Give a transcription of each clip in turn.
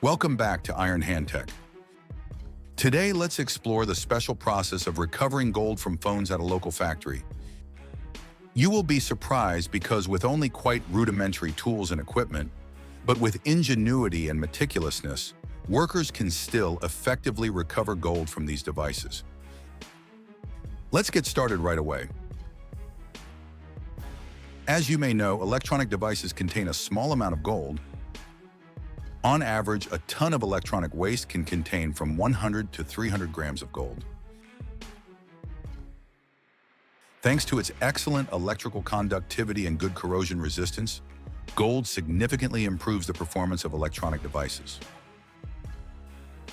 Welcome back to IronHand Tech. Today, let's explore the special process of recovering gold from phones at a local factory. You will be surprised because with only quite rudimentary tools and equipment, but with ingenuity and meticulousness, workers can still effectively recover gold from these devices. Let's get started right away. As you may know, electronic devices contain a small amount of gold. On average, a ton of electronic waste can contain from 100 to 300 grams of gold. Thanks to its excellent electrical conductivity and good corrosion resistance, gold significantly improves the performance of electronic devices.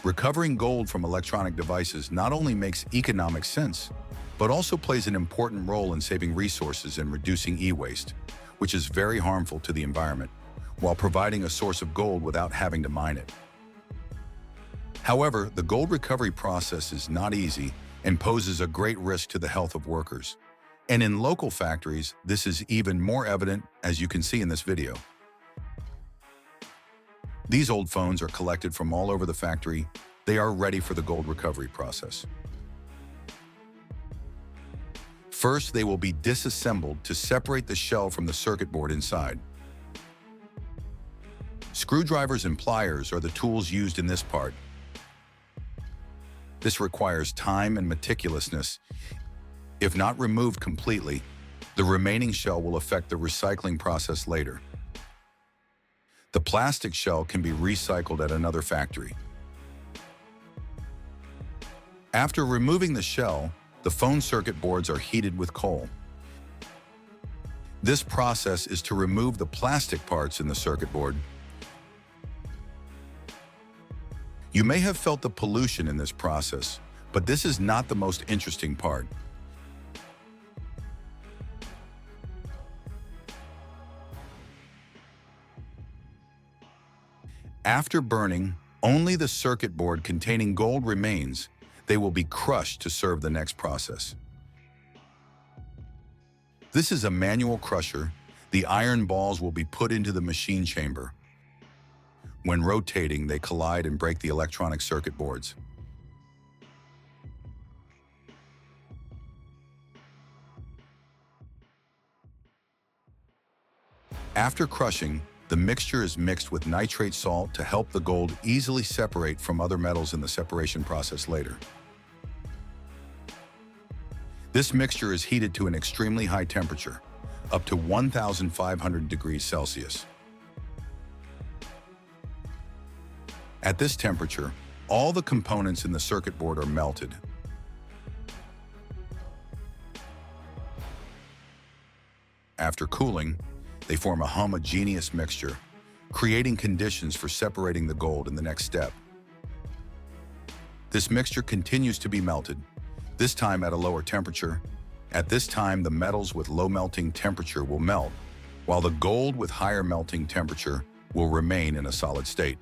Recovering gold from electronic devices not only makes economic sense, but also plays an important role in saving resources and reducing e-waste, which is very harmful to the environment, while providing a source of gold without having to mine it. However, the gold recovery process is not easy and poses a great risk to the health of workers. And in local factories, this is even more evident, as you can see in this video. These old phones are collected from all over the factory. They are ready for the gold recovery process. First, they will be disassembled to separate the shell from the circuit board inside. Screwdrivers and pliers are the tools used in this part. This requires time and meticulousness. If not removed completely, the remaining shell will affect the recycling process later. The plastic shell can be recycled at another factory. After removing the shell, the phone circuit boards are heated with coal. This process is to remove the plastic parts in the circuit board. You may have felt the pollution in this process, but this is not the most interesting part. After burning, only the circuit board containing gold remains. They will be crushed to serve the next process. This is a manual crusher. The iron balls will be put into the machine chamber. When rotating, they collide and break the electronic circuit boards. After crushing, the mixture is mixed with nitrate salt to help the gold easily separate from other metals in the separation process later. This mixture is heated to an extremely high temperature, up to 1,500 degrees Celsius. At this temperature, all the components in the circuit board are melted. After cooling, they form a homogeneous mixture, creating conditions for separating the gold in the next step. This mixture continues to be melted, this time at a lower temperature. At this time, the metals with low melting temperature will melt, while the gold with higher melting temperature will remain in a solid state.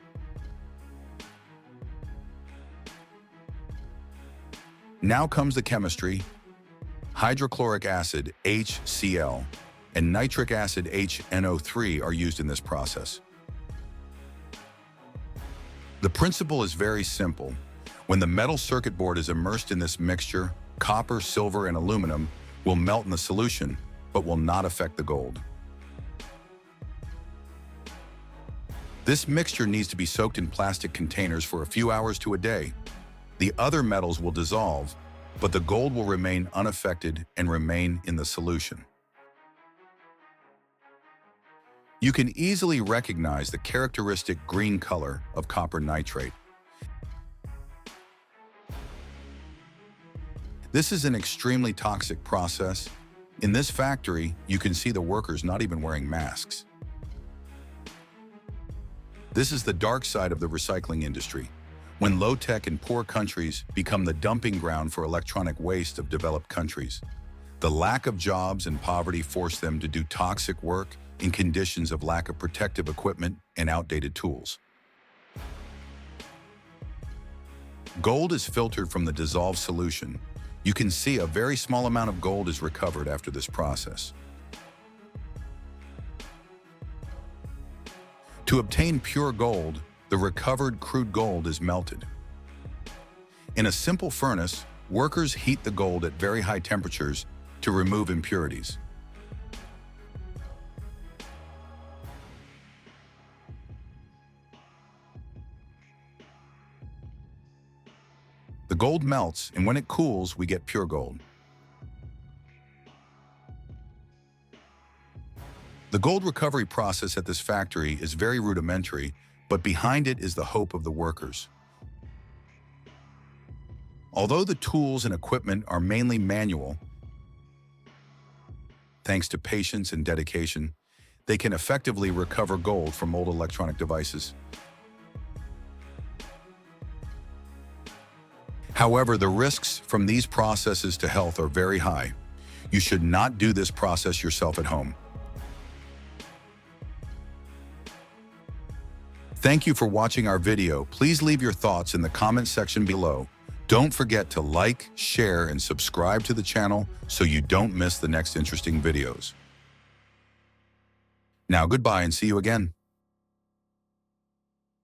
Now comes the chemistry. Hydrochloric acid, HCl, and nitric acid, HNO3, are used in this process. The principle is very simple. When the metal circuit board is immersed in this mixture, copper, silver, and aluminum will melt in the solution, but will not affect the gold. This mixture needs to be soaked in plastic containers for a few hours to a day. The other metals will dissolve, but the gold will remain unaffected and remain in the solution. You can easily recognize the characteristic green color of copper nitrate. This is an extremely toxic process. In this factory, you can see the workers not even wearing masks. This is the dark side of the recycling industry, when low-tech and poor countries become the dumping ground for electronic waste of developed countries. The lack of jobs and poverty force them to do toxic work in conditions of lack of protective equipment and outdated tools. Gold is filtered from the dissolved solution. You can see a very small amount of gold is recovered after this process. To obtain pure gold, the the recovered crude gold is melted. In a simple furnace, workers heat the gold at very high temperatures to remove impurities. The gold melts, and when it cools, we get pure gold. The gold recovery process at this factory is very rudimentary, but behind it is the hope of the workers. Although the tools and equipment are mainly manual, thanks to patience and dedication, they can effectively recover gold from old electronic devices. However, the risks from these processes to health are very high. You should not do this process yourself at home. Thank you for watching our video. Please leave your thoughts in the comment section below. Don't forget to like, share, and subscribe to the channel so you don't miss the next interesting videos. Now, goodbye and see you again.